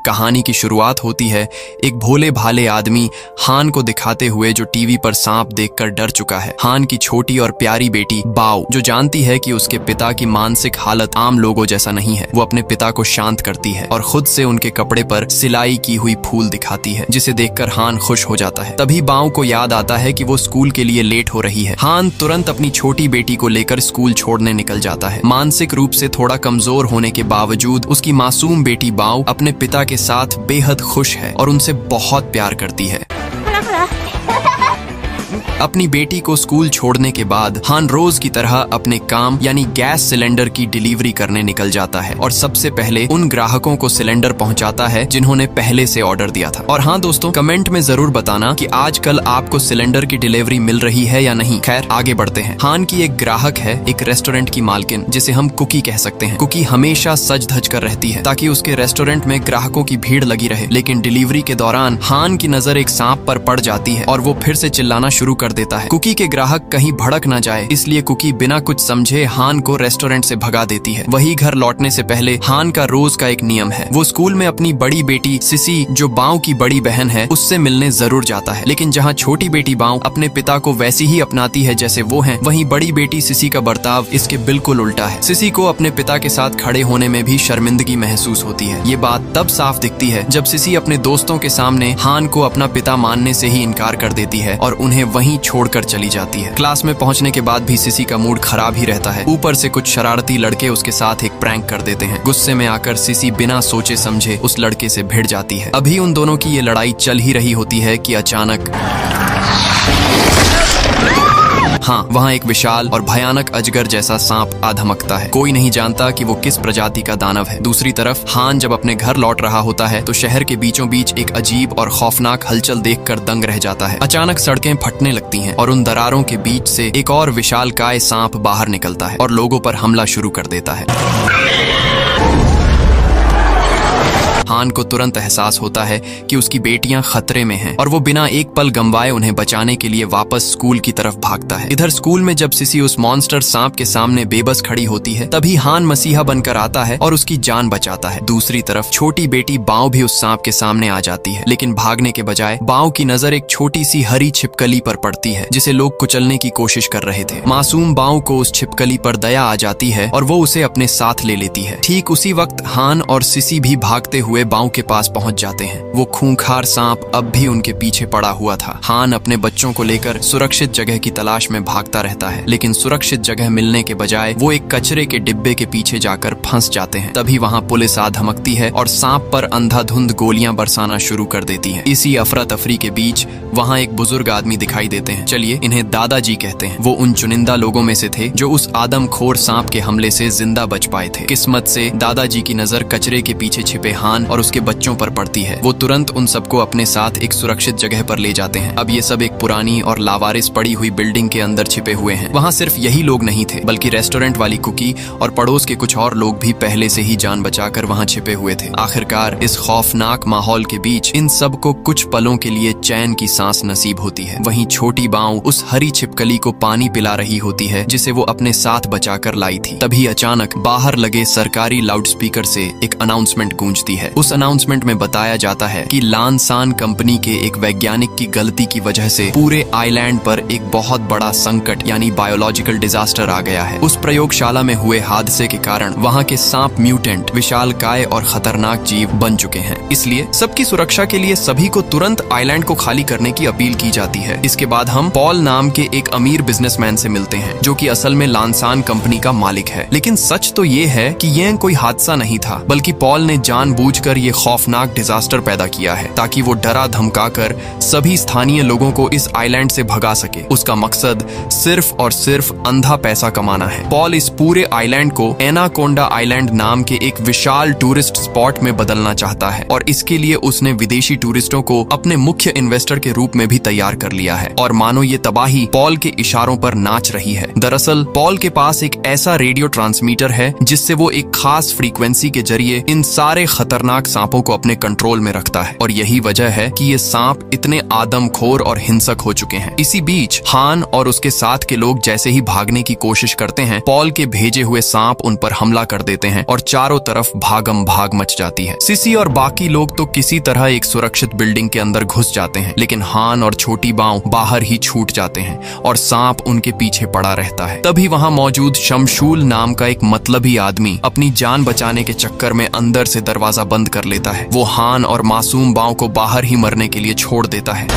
कहानी की शुरुआत होती है एक भोले भाले आदमी हान को दिखाते हुए जो टीवी पर सांप देखकर डर चुका है। हान की छोटी और प्यारी बेटी बाओ जो जानती है कि उसके पिता की मानसिक हालत आम लोगों जैसा नहीं है, वो अपने पिता को शांत करती है और खुद से उनके कपड़े पर सिलाई की हुई फूल दिखाती है, जिसे देखकर हान खुश हो जाता है। तभी बाओ को याद आता है कि वो स्कूल के लिए लेट हो रही है। हान तुरंत अपनी छोटी बेटी को लेकर स्कूल छोड़ने निकल जाता है। मानसिक रूप से थोड़ा कमजोर होने के बावजूद उसकी मासूम बेटी बाओ अपने पिता के साथ बेहद खुश है और उनसे बहुत प्यार करती है। अपनी बेटी को स्कूल छोड़ने के बाद हान रोज की तरह अपने काम यानी गैस सिलेंडर की डिलीवरी करने निकल जाता है और सबसे पहले उन ग्राहकों को सिलेंडर पहुंचाता है जिन्होंने पहले से ऑर्डर दिया था। और हाँ दोस्तों, कमेंट में जरूर बताना कि आजकल आपको सिलेंडर की डिलीवरी मिल रही है या नहीं। खैर आगे बढ़ते हैं। हान की एक ग्राहक है, एक रेस्टोरेंट की मालकिन, जिसे हम कुकी कह सकते हैं। कुकी हमेशा सज धज कर रहती है ताकि उसके रेस्टोरेंट में ग्राहकों की भीड़ लगी रहे, लेकिन डिलीवरी के दौरान हान की नजर एक सांप पर पड़ जाती है और वो फिर से चिल्लाना शुरू कर देता है। कुकी के ग्राहक कहीं भड़क ना जाए, इसलिए कुकी बिना कुछ समझे हान को रेस्टोरेंट से भगा देती है। वही घर लौटने से पहले हान का रोज का एक नियम है, वो स्कूल में अपनी बड़ी बेटी सिसी जो बाओ की बड़ी बहन है उससे मिलने जरूर जाता है। लेकिन जहाँ छोटी बेटी बाओ अपने पिता को वैसी ही अपनाती है जैसे वो है, वहीं बड़ी बेटी सिसी का बर्ताव इसके बिल्कुल उल्टा है। सिसी को अपने पिता के साथ खड़े होने में भी शर्मिंदगी महसूस होती है। ये बात तब साफ दिखती है जब सिसी अपने दोस्तों के सामने हान को अपना पिता मानने से ही इनकार कर देती है और उन्हें वहीं छोड़कर चली जाती है। क्लास में पहुंचने के बाद भी सिसी का मूड खराब ही रहता है। ऊपर से कुछ शरारती लड़के उसके साथ एक प्रैंक कर देते हैं। गुस्से में आकर सिसी बिना सोचे समझे उस लड़के से भिड़ जाती है। अभी उन दोनों की ये लड़ाई चल ही रही होती है कि अचानक हाँ, वहाँ एक विशाल और भयानक अजगर जैसा सांप आ धमकता है। कोई नहीं जानता कि वो किस प्रजाति का दानव है। दूसरी तरफ हान जब अपने घर लौट रहा होता है तो शहर के बीचों बीच एक अजीब और खौफनाक हलचल देखकर दंग रह जाता है। अचानक सड़कें फटने लगती हैं और उन दरारों के बीच से एक और विशालकाय सांप बाहर निकलता है और लोगों पर हमला शुरू कर देता है। हान को तुरंत एहसास होता है कि उसकी बेटियां खतरे में हैं और वो बिना एक पल गंवाए उन्हें बचाने के लिए वापस स्कूल की तरफ भागता है। इधर स्कूल में जब सिसी उस मॉन्स्टर सांप के सामने बेबस खड़ी होती है, तभी हान मसीहा बनकर आता है और उसकी जान बचाता है। दूसरी तरफ छोटी बेटी बाओ भी उस सांप के सामने आ जाती है, लेकिन भागने के बजाय बाओ की नजर एक छोटी सी हरी छिपकली पर पड़ती है जिसे लोग कुचलने की कोशिश कर रहे थे। मासूम बाओ को उस छिपकली पर दया आ जाती है और वो उसे अपने साथ ले लेती है। ठीक उसी वक्त हान और सिसी भी भागते हुए बाओ के पास पहुंच जाते हैं। वो खूंखार सांप अब भी उनके पीछे पड़ा हुआ था। हान अपने बच्चों को लेकर सुरक्षित जगह की तलाश में भागता रहता है, लेकिन सुरक्षित जगह मिलने के बजाय वो एक कचरे के डिब्बे के पीछे जाकर फंस जाते हैं। तभी वहाँ पुलिस आ धमकती है और सांप पर अंधाधुंध गोलियां बरसाना शुरू कर देती है। इसी अफरा तफरी के बीच वहाँ एक बुजुर्ग आदमी दिखाई देते हैं। चलिए इन्हें दादाजी कहते हैं। वो उन चुनिंदा लोगों में से थे जो उस आदमखोर सांप के हमले से जिंदा बच पाए थे। किस्मत से दादाजी की नजर कचरे के पीछे छिपे हान और उसके बच्चों पर पड़ती है। वो तुरंत उन सबको अपने साथ एक सुरक्षित जगह पर ले जाते हैं। अब ये सब एक पुरानी और लावारिस पड़ी हुई बिल्डिंग के अंदर छिपे हुए हैं। वहाँ सिर्फ यही लोग नहीं थे, बल्कि रेस्टोरेंट वाली कुकी और पड़ोस के कुछ और लोग भी पहले से ही जान बचाकर वहाँ छिपे हुए थे। आखिरकार इस खौफनाक माहौल के बीच इन सबको कुछ पलों के लिए चैन की सांस नसीब होती है। वहीं छोटी बाओ उस हरी छिपकली को पानी पिला रही होती है जिसे वो अपने साथ बचाकर लाई थी। तभी अचानक बाहर लगे सरकारी लाउडस्पीकर से एक अनाउंसमेंट गूंजती है। उस अनाउंसमेंट में बताया जाता है कि लानसान कंपनी के एक वैज्ञानिक की गलती की वजह से पूरे आइलैंड पर एक बहुत बड़ा संकट यानी बायोलॉजिकल डिजास्टर आ गया है। उस प्रयोगशाला में हुए हादसे के कारण वहाँ के सांप म्यूटेंट विशालकाय और खतरनाक जीव बन चुके हैं। इसलिए सबकी सुरक्षा के लिए सभी को तुरंत आइलैंड को खाली करने की अपील की जाती है। इसके बाद हम पॉल नाम के एक अमीर बिजनेसमैन से मिलते हैं जो कि असल में लानसान कंपनी का मालिक है। लेकिन सच तो ये है कि यह कोई हादसा नहीं था, बल्कि पॉल ने जानबूझकर ये खौफनाक डिजास्टर पैदा किया है ताकि वो डरा धमकाकर सभी स्थानीय लोगों को इस आइलैंड से भगा सके। उसका मकसद सिर्फ और सिर्फ अंधा पैसा कमाना है। पॉल इस पूरे आइलैंड को एनाकोंडा आइलैंड नाम के एक विशाल टूरिस्ट स्पॉट में बदलना चाहता है और इसके लिए उसने विदेशी टूरिस्टों को अपने मुख्य इन्वेस्टर के रूप में भी तैयार कर लिया है। और मानो ये तबाही पॉल के इशारों पर नाच रही है। दरअसल पॉल के पास एक ऐसा रेडियो ट्रांसमीटर है जिससे वो एक खास फ्रीक्वेंसी के जरिए इन सारे खतरनाक सांपों को अपने कंट्रोल में रखता लगता है और यही वजह है कि ये सांप इतने आदमखोर और हिंसक हो चुके हैं। इसी बीच हान और उसके साथ के लोग जैसे ही भागने की कोशिश करते हैं, पॉल के भेजे हुए सांप उन पर हमला कर देते हैं और चारों तरफ भागम भाग मच जाती है। सिसी और बाकी लोग तो किसी तरह एक सुरक्षित बिल्डिंग के अंदर घुस जाते हैं, लेकिन हान और छोटी बांव बाहर ही छूट जाते हैं और सांप उनके पीछे पड़ा रहता है। तभी वहां मौजूद शमशूल नाम का एक मतलबी आदमी अपनी जान बचाने के चक्कर में अंदर से दरवाजा बंद कर लेता है। वो हान और मासूम बांव को बाहर ही मरने के लिए छोड़ देता है।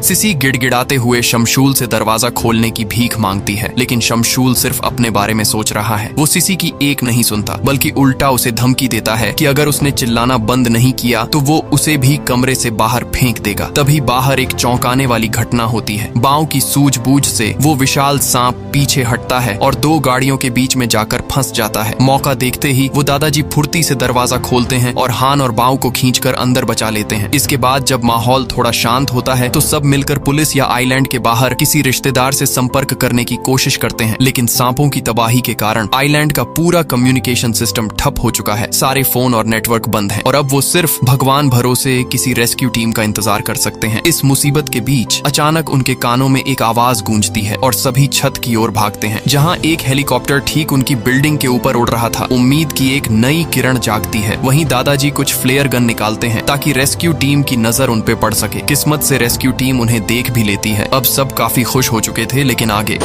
सिसी गिड़गिड़ाते हुए शमशूल से दरवाजा खोलने की भीख मांगती है, लेकिन शमशूल सिर्फ अपने बारे में सोच रहा है। वो सिसी की एक नहीं सुनता, बल्कि उल्टा उसे धमकी देता है कि अगर उसने चिल्लाना बंद नहीं किया तो वो उसे भी कमरे से बाहर फेंक देगा। तभी बाहर एक चौंकाने वाली घटना होती है। बांव की सूझबूझ से वो विशाल सांप पीछे हटता है और दो गाड़ियों के बीच में जाकर फंस जाता है। मौका देखते ही वो दादाजी फुर्ती से दरवाजा खोलते हैं और हान और बांव को खींचकर अंदर बचा लेते हैं। इसके बाद जब माहौल थोड़ा शांत होता है तो सब मिलकर पुलिस या आइलैंड के बाहर किसी रिश्तेदार से संपर्क करने की कोशिश करते हैं, लेकिन सांपों की तबाही के कारण आइलैंड का पूरा कम्युनिकेशन सिस्टम ठप हो चुका है। सारे फोन और नेटवर्क बंद हैं और अब वो सिर्फ भगवान भरोसे किसी रेस्क्यू टीम का इंतजार कर सकते हैं। इस मुसीबत के बीच अचानक उनके कानों में एक आवाज गूंजती है और सभी छत की ओर भागते हैं, जहां एक हेलीकॉप्टर ठीक उनकी बिल्डिंग के ऊपर उड़ रहा था। उम्मीद की एक नई किरण जागती है। वहीं दादाजी कुछ फ्लेयर गन निकालते हैं ताकि रेस्क्यू टीम की नजर उन पे पड़ सके। किस्मत से रेस्क्यू टीम उन्हें देख भी लेती है। अब सब काफी खुश हो चुके थे, लेकिन आगे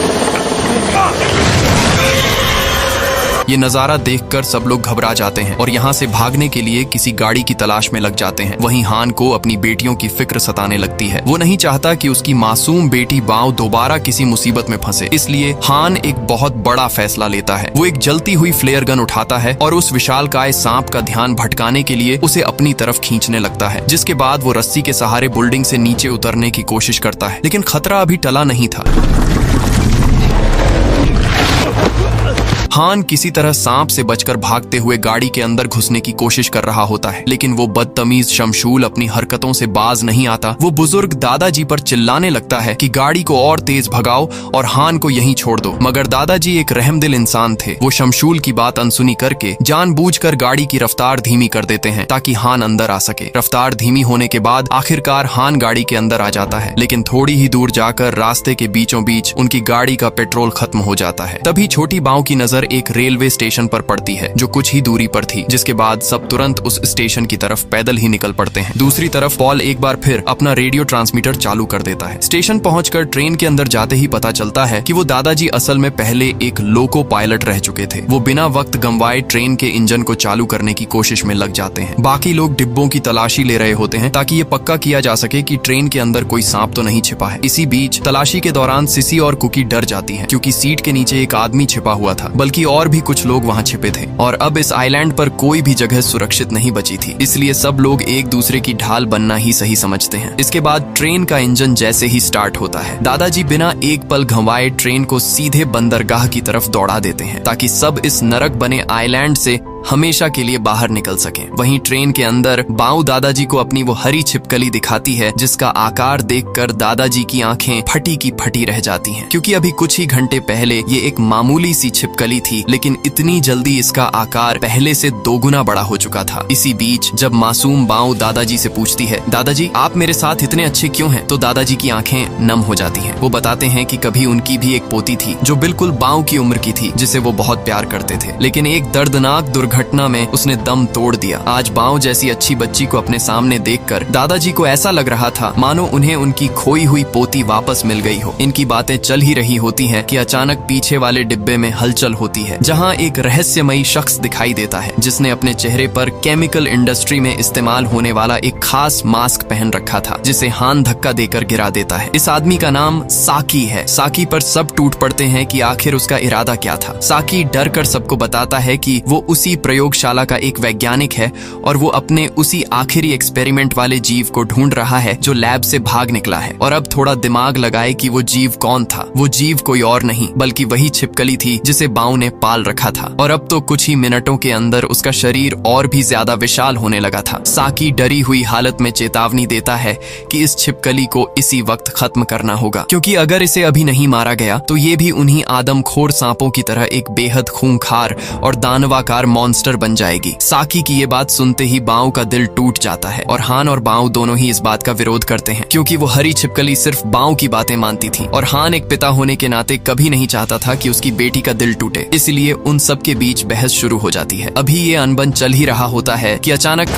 ये नजारा देखकर सब लोग घबरा जाते हैं और यहाँ से भागने के लिए किसी गाड़ी की तलाश में लग जाते हैं। वहीं हान को अपनी बेटियों की फिक्र सताने लगती है। वो नहीं चाहता कि उसकी मासूम बेटी बांव दोबारा किसी मुसीबत में फंसे, इसलिए हान एक बहुत बड़ा फैसला लेता है। वो एक जलती हुई फ्लेयर गन उठाता है और उस विशालकाय सांप का ध्यान भटकाने के लिए उसे अपनी तरफ खींचने लगता है, जिसके बाद वो रस्सी के सहारे बिल्डिंग से नीचे उतरने की कोशिश करता है, लेकिन खतरा अभी टला नहीं था। हान किसी तरह सांप से बचकर भागते हुए गाड़ी के अंदर घुसने की कोशिश कर रहा होता है, लेकिन वो बदतमीज शमशूल अपनी हरकतों से बाज नहीं आता। वो बुजुर्ग दादाजी पर चिल्लाने लगता है कि गाड़ी को और तेज भगाओ और हान को यहीं छोड़ दो, मगर दादाजी एक रहमदिल इंसान थे। वो शमशूल की बात अनसुनी करके जानबूझकर गाड़ी की रफ्तार धीमी कर देते हैं ताकि हान अंदर आ सके। रफ्तार धीमी होने के बाद आखिरकार हान गाड़ी के अंदर आ जाता है, लेकिन थोड़ी ही दूर जाकर रास्ते के बीचों बीच उनकी गाड़ी का पेट्रोल खत्म हो जाता है। तभी छोटी बांव की नजर एक रेलवे स्टेशन पर पड़ती है जो कुछ ही दूरी पर थी, जिसके बाद सब तुरंत उस स्टेशन की तरफ पैदल ही निकल पड़ते हैं। दूसरी तरफ पॉल एक बार फिर अपना रेडियो ट्रांसमीटर चालू कर देता है। स्टेशन पहुंचकर ट्रेन के अंदर जाते ही पता चलता है कि वो दादाजी असल में पहले एक लोको पायलट रह चुके थे। वो बिना वक्त गंवाए ट्रेन के इंजन को चालू करने की कोशिश में लग जाते हैं। बाकी लोग डिब्बों की तलाशी ले रहे होते हैं ताकि ये पक्का किया जा सके कि ट्रेन के अंदर कोई सांप तो नहीं छिपा है। इसी बीच तलाशी के दौरान सिसी और कुकी डर जाती है, क्योंकि सीट के नीचे एक आदमी छिपा हुआ था, बल्कि और भी कुछ लोग वहां छिपे थे और अब इस आइलैंड पर कोई भी जगह सुरक्षित नहीं बची थी, इसलिए सब लोग एक दूसरे की ढाल बनना ही सही समझते हैं। इसके बाद ट्रेन का इंजन जैसे ही स्टार्ट होता है, दादाजी बिना एक पल घंवाए ट्रेन को सीधे बंदरगाह की तरफ दौड़ा देते हैं ताकि सब इस नरक बने आइलैंड से हमेशा के लिए बाहर निकल सकें। वहीं ट्रेन के अंदर बाऊ दादाजी को अपनी वो हरी छिपकली दिखाती है, जिसका आकार देखकर दादाजी की आंखें फटी की फटी रह जाती हैं, क्योंकि अभी कुछ ही घंटे पहले ये एक मामूली सी छिपकली थी, लेकिन इतनी जल्दी इसका आकार पहले से दोगुना बड़ा हो चुका था। इसी बीच जब मासूम बाऊ दादाजी से पूछती है, दादाजी आप मेरे साथ इतने अच्छे क्यों हैं, तो दादाजी की आंखें नम हो जाती हैं। वो बताते हैं कि कभी उनकी भी एक पोती थी जो बिल्कुल बाऊ की उम्र की थी, जिसे वो बहुत प्यार करते थे, लेकिन एक दर्दनाक घटना में उसने दम तोड़ दिया। आज बांव जैसी अच्छी बच्ची को अपने सामने देखकर दादाजी को ऐसा लग रहा था मानो उन्हें उनकी खोई हुई पोती वापस मिल गई हो। इनकी बातें चल ही रही होती हैं कि अचानक पीछे वाले डिब्बे में हलचल होती है, जहां एक रहस्यमयी शख्स दिखाई देता है जिसने अपने चेहरे पर केमिकल इंडस्ट्री में इस्तेमाल होने वाला एक खास मास्क पहन रखा था, जिसे हान धक्का देकर गिरा देता है। इस आदमी का नाम साकी है। साकी पर सब टूट पड़ते हैं कि आखिर उसका इरादा क्या था। साकी डर कर सबको बताता है कि वो उसी प्रयोगशाला का एक वैज्ञानिक है और वो अपने उसी आखिरी एक्सपेरिमेंट वाले जीव को ढूंढ रहा है जो लैब से भाग निकला है। और अब थोड़ा दिमाग लगाए कि वो जीव कौन था। वो जीव कोई और नहीं बल्कि वही छिपकली थी जिसे बाऊ ने पाल रखा था, और अब तो कुछ ही मिनटों के अंदर उसका शरीर और भी ज्यादा विशाल होने लगा था। साकी डरी हुई हालत में चेतावनी देता है कि इस छिपकली को इसी वक्त खत्म करना होगा, क्योंकि अगर इसे अभी नहीं मारा गया तो ये भी उन्हीं आदमखोर सांपों की तरह एक बेहद खूंखार और दानवाकार मॉन्स्टर मॉन्स्टर बन जाएगी। साकी की ये बात सुनते ही बाओ का दिल टूट जाता है और हान और बाओ दोनों ही इस बात का विरोध करते हैं, क्योंकि वो हरी छिपकली सिर्फ बाओ की बातें मानती थी और हान एक पिता होने के नाते कभी नहीं चाहता था कि उसकी बेटी का दिल टूटे। इसलिए उन सब के बीच बहस शुरू हो जाती है। अभी ये अनबन चल ही रहा होता है कि अचानक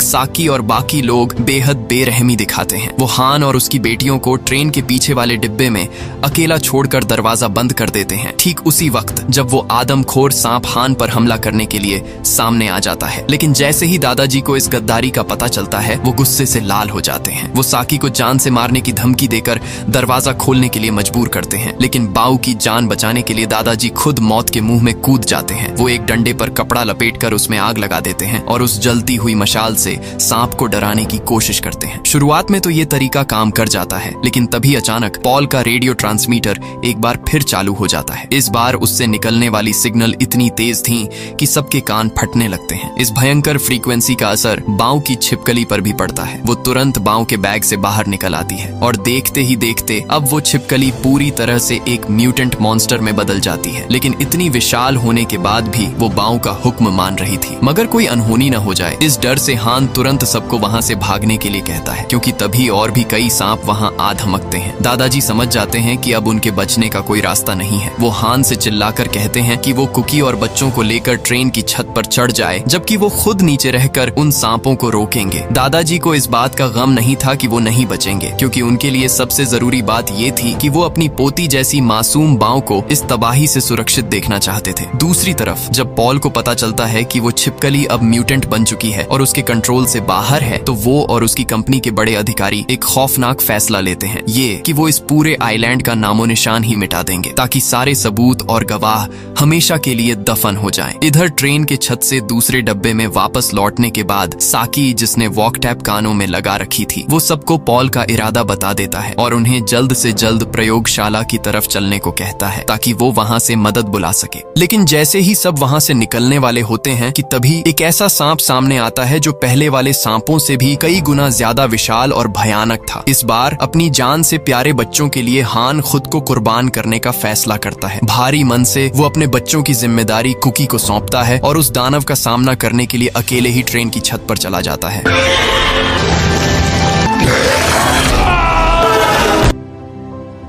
साकी और बाकी लोग बेहद बेरहमी दिखाते हैं। वो हान और उसकी बेटियों को ट्रेन के पीछे वाले डिब्बे में अकेला छोड़कर दरवाजा बंद कर देते हैं, ठीक उसी वक्त जब वो आदमखोर सांप हान पर हमला करने के लिए सामने आ जाता है। लेकिन जैसे ही दादाजी को इस गद्दारी का पता चलता है, वो गुस्से से लाल हो जाते हैं। वो साकी को जान से मारने की धमकी देकर दरवाजा खोलने के लिए मजबूर करते हैं, लेकिन बाऊ की जान बचाने के लिए दादाजी खुद मौत के मुंह में कूद जाते हैं। वो एक डंडे पर कपड़ा लपेटकर उसमें आग लगा देते हैं और उस जलती हुई मशाल से सांप को डराने की कोशिश करते हैं। शुरुआत में तो ये तरीका काम कर जाता है, लेकिन तभी अचानक पॉल का रेडियो ट्रांसमीटर एक बार फिर चालू हो जाता है। इस बार उससे निकलने वाली सिग्नल इतनी तेज थी कि सबके कान फटने लगते हैं। इस भयंकर फ्रीक्वेंसी का असर बाऊ की छिपकली पर भी पड़ता है। वो तुरंत बाऊ के बैग से बाहर निकल आती है और देखते ही देखते अब वो छिपकली पूरी तरह से एक म्यूटेंट मॉन्स्टर में बदल जाती है। लेकिन इतनी विशाल होने के बाद भी वो बाऊ का हुक्म मान रही थी, मगर कोई अनहोनी न हो जाए, इस डर से हान तुरंत सबको वहां से भागने के लिए कहता है, क्योंकि तभी और भी कई सांप वहां आ धमकते हैं। दादाजी समझ जाते हैं कि अब उनके बचने का कोई रास्ता नहीं है। वो हान से चिल्लाकर कहते हैं कि वो कुकी और बच्चों को लेकर ट्रेन की छत पर चढ़ जाए, जबकि वो खुद नीचे रहकर उन सांपों को रोकेंगे। दादाजी को इस बात का गम नहीं था कि वो नहीं बचेंगे, क्योंकि उनके लिए सबसे जरूरी बात ये थी कि वो अपनी पोती जैसी मासूम बाओ को इस तबाही से सुरक्षित देखना चाहते थे। दूसरी तरफ जब पॉल को पता चलता है कि वो छिपकली अब म्यूटेंट बन चुकी है और उसके कंट्रोल से बाहर है, तो वो और उसकी कंपनी के बड़े अधिकारी एक खौफनाक फैसला लेते हैं, ये कि वो इस पूरे आइलैंड का नामो निशान ही मिटा देंगे, ताकि सारे सबूत और गवाह हमेशा के लिए दफन हो जाएं। इधर ट्रेन के छत से दूसरे डब्बे में वापस लौटने के बाद साकी, जिसने वॉक टैप कानों में लगा रखी थी, वो सबको पॉल का इरादा बता देता है और उन्हें जल्द से जल्द प्रयोगशाला की तरफ चलने को कहता है, ताकि वो वहां से मदद बुला सके। लेकिन जैसे ही सब वहां से निकलने वाले होते हैं कि तभी एक ऐसा सांप सामने आता है जो पहले वाले सांपों से भी कई गुना ज्यादा विशाल और भयानक था। इस बार अपनी जान से प्यारे बच्चों के लिए हान खुद को कुर्बान करने का फैसला करता है। भारी मन से वो अपने बच्चों की जिम्मेदारी कुकी को सौंपता है और उस दानव का सामना करने के लिए अकेले ही ट्रेन की छत पर चला जाता है।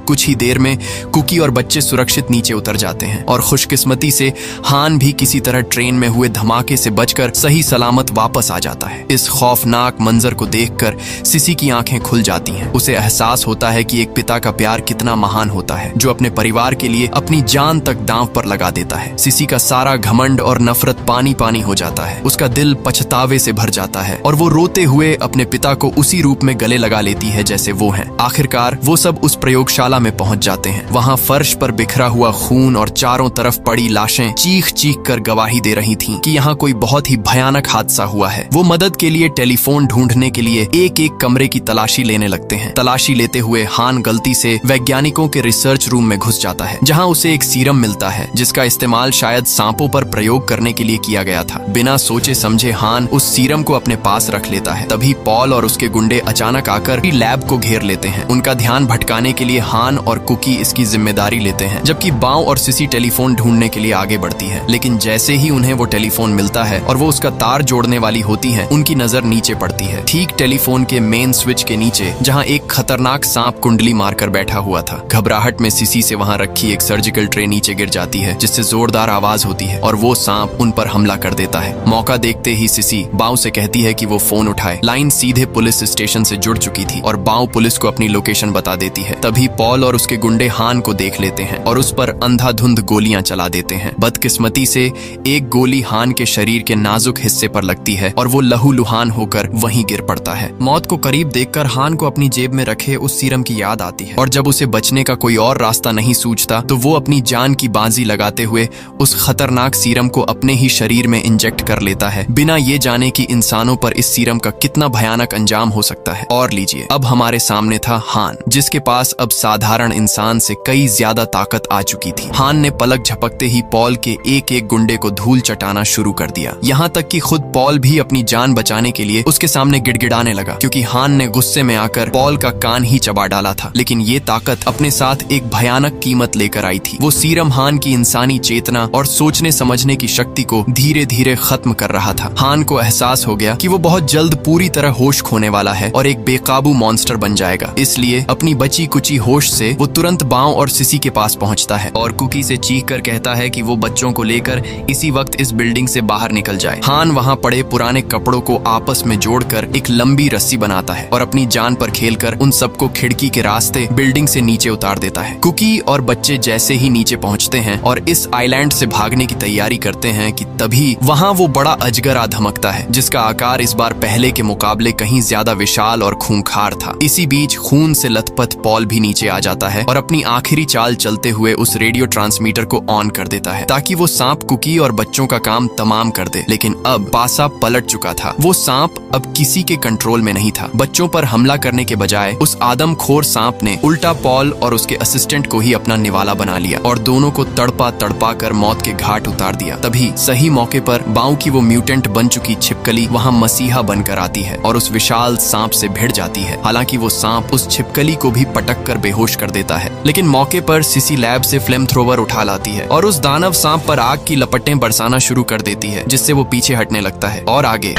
कुछ ही देर में कुकी और बच्चे सुरक्षित नीचे उतर जाते हैं और खुशकिस्मती से हान भी किसी तरह ट्रेन में हुए धमाके से बचकर सही सलामत वापस आ जाता है। इस खौफनाक मंजर को देखकर सिसी की आंखें खुल जाती हैं। उसे एहसास होता है कि एक पिता का प्यार कितना महान होता है, जो अपने परिवार के लिए अपनी जान तक दांव पर लगा देता है। सिसी का सारा घमंड और नफरत पानी पानी हो जाता है। उसका दिल पछतावे से भर जाता है और वो रोते हुए अपने पिता को उसी रूप में गले लगा लेती है जैसे वो हैं। आखिरकार वो सब उस प्रयोगशाला में पहुंच जाते हैं। वहां फर्श पर बिखरा हुआ खून और चारों तरफ पड़ी लाशें चीख चीख कर गवाही दे रही थीं कि यहाँ कोई बहुत ही भयानक हादसा हुआ है। वो मदद के लिए टेलीफोन ढूंढने के लिए एक एक कमरे की तलाशी लेने लगते हैं। तलाशी लेते हुए हान गलती से वैज्ञानिकों के रिसर्च रूम में घुस जाता है, जहाँ उसे एक सीरम मिलता है जिसका इस्तेमाल शायद सांपों पर प्रयोग करने के लिए किया गया था। बिना सोचे समझे हान उस सीरम को अपने पास रख लेता है। तभी पॉल और उसके गुंडे अचानक आकर लैब को घेर लेते हैं। उनका ध्यान भटकाने के लिए हान और कुकी इसकी जिम्मेदारी लेते हैं, जबकि बाओ और सिसी टेलीफोन ढूंढने के लिए आगे बढ़ती है। लेकिन जैसे ही उन्हें वो टेलीफोन मिलता है और वो उसका तार जोड़ने वाली होती हैं, उनकी नजर नीचे पड़ती है, ठीक टेलीफोन के मेन स्विच के नीचे, जहां एक खतरनाक सांप कुंडली मारकर बैठा हुआ था। घबराहट में सिसी से वहां रखी एक सर्जिकल ट्रे नीचे गिर जाती है, जिससे जोरदार आवाज होती है और वो सांप उन पर हमला कर देता है। मौका देखते ही सिसी बाओ से कहती है कि वो फोन उठाए। लाइन सीधे पुलिस स्टेशन से जुड़ चुकी थी और बाओ पुलिस को अपनी लोकेशन बता देती है। तभी पॉल और उसके गुंडे हान को देख लेते हैं और उस पर अंधाधुंध गोलियां चला देते हैं। बदकिस्मती से एक गोली हान के शरीर के नाजुक हिस्से पर लगती है और वो लहूलुहान होकर वहीं गिर पड़ता है। मौत को करीब देखकर हान को अपनी जेब में रखे उस सीरम की याद आती है और जब उसे बचने का कोई और रास्ता नहीं सूझता तो वो अपनी जान की बाजी लगाते हुए उस खतरनाक सीरम को अपने ही शरीर में इंजेक्ट कर लेता है, बिना ये जाने कि इंसानों पर इस सीरम का कितना भयानक अंजाम हो सकता है। और लीजिए, अब हमारे सामने था हान, जिसके पास अब साधारण इंसान से कई ज्यादा ताकत आ चुकी थी। हान ने पलक झपकते ही पॉल के एक एक गुंडे को धूल चटाना शुरू कर दिया, यहाँ तक कि खुद पॉल भी अपनी जान बचाने के लिए उसके सामने गिड़गिड़ाने लगा, क्योंकि हान ने गुस्से में आकर पॉल का कान ही चबा डाला था। लेकिन ये ताकत अपने साथ एक भयानक कीमत लेकर आई थी। वो सीरम हान की इंसानी चेतना और सोचने समझने की शक्ति को धीरे धीरे खत्म कर रहा था। हान को एहसास हो गया कि वो बहुत जल्द पूरी तरह होश खोने वाला है और एक बेकाबू मॉन्स्टर बन जाएगा। इसलिए अपनी बची कुची होश से वो तुरंत बाव और सिसी के पास पहुंचता है और कुकी से चीख कर कहता है कि वो बच्चों को लेकर इसी वक्त इस बिल्डिंग से बाहर निकल जाए। हान वहां पड़े पुराने कपड़ों को आपस में जोड़कर एक लंबी रस्सी बनाता है और अपनी जान पर खेलकर उन सबको खिड़की के रास्ते बिल्डिंग से नीचे उतार देता है। कुकी और बच्चे जैसे ही नीचे पहुंचते हैं और इस आइलैंड से भागने की तैयारी करते हैं कि तभी वहां वो बड़ा अजगर आ धमकता है, जिसका आकार इस बार पहले के मुकाबले कहीं ज्यादा विशाल और खूंखार था। इसी बीच खून से लथपथ पॉल भी नीचे आ जाता है और अपनी आखिरी चाल चलते हुए उस रेडियो ट्रांसमीटर को ऑन कर देता है ताकि वो सांप कुकी और बच्चों का काम तमाम कर दे। लेकिन अब पासा पलट चुका था। वो सांप अब किसी के कंट्रोल में नहीं था। बच्चों पर हमला करने के बजाय उस आदमखोर सांप ने उल्टा पॉल और उसके असिस्टेंट को ही अपना निवाला बना लिया और दोनों को तड़पा तड़पा कर मौत के घाट उतार दिया। तभी सही मौके पर बाऊ की वो म्यूटेंट बन चुकी छिपकली वहां मसीहा बनकर आती है और उस विशाल सांप से भिड़ जाती है। हालांकि वो सांप उस छिपकली को भी पटक कर बेहोश कर देता है, लेकिन मौके पर सिसी लैब से फ्लेम थ्रोवर उठा लाती है और उस दानव सांप पर आग की लपटें बरसाना शुरू कर देती है, जिससे वो पीछे हटने लगता है और आगे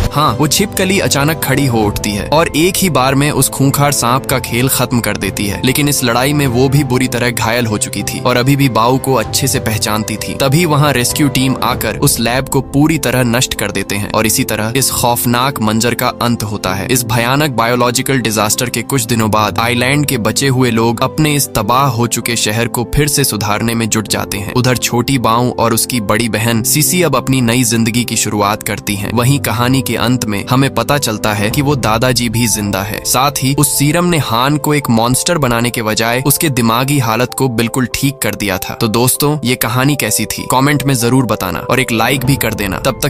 हाँ, वो छिपकली अचानक खड़ी हो उठती है और एक ही बार में उस खूंखार सांप का खेल खत्म कर देती है। लेकिन इस लड़ाई में वो भी बुरी तरह घायल हो चुकी थी और अभी भी बाऊ को अच्छे से पहचानती थी। तभी वहाँ रेस्क्यू टीम आकर उस लैब को पूरी तरह नष्ट कर देते हैं और इसी तरह इस खौफनाक मंजर का अंत होता है। इस भयानक बायोलॉजिकल डिजास्टर के कुछ दिनों बाद आइलैंड के बचे हुए लोग अपने इस तबाह हो चुके शहर को फिर से सुधारने में जुट जाते हैं। उधर छोटी बाऊ और उसकी बड़ी बहन सिसी अब अपनी नई जिंदगी की शुरुआत करती हैं। वहीं कहानी के अंत में हमें पता चलता है कि वो दादाजी भी जिंदा है। साथ ही उस सीरम ने हान को एक मॉन्स्टर बनाने के बजाय उसके दिमागी हालत को बिल्कुल ठीक कर दिया था। तो दोस्तों, ये कहानी कैसी थी कमेंट में जरूर बताना और एक लाइक भी कर देना। तब तक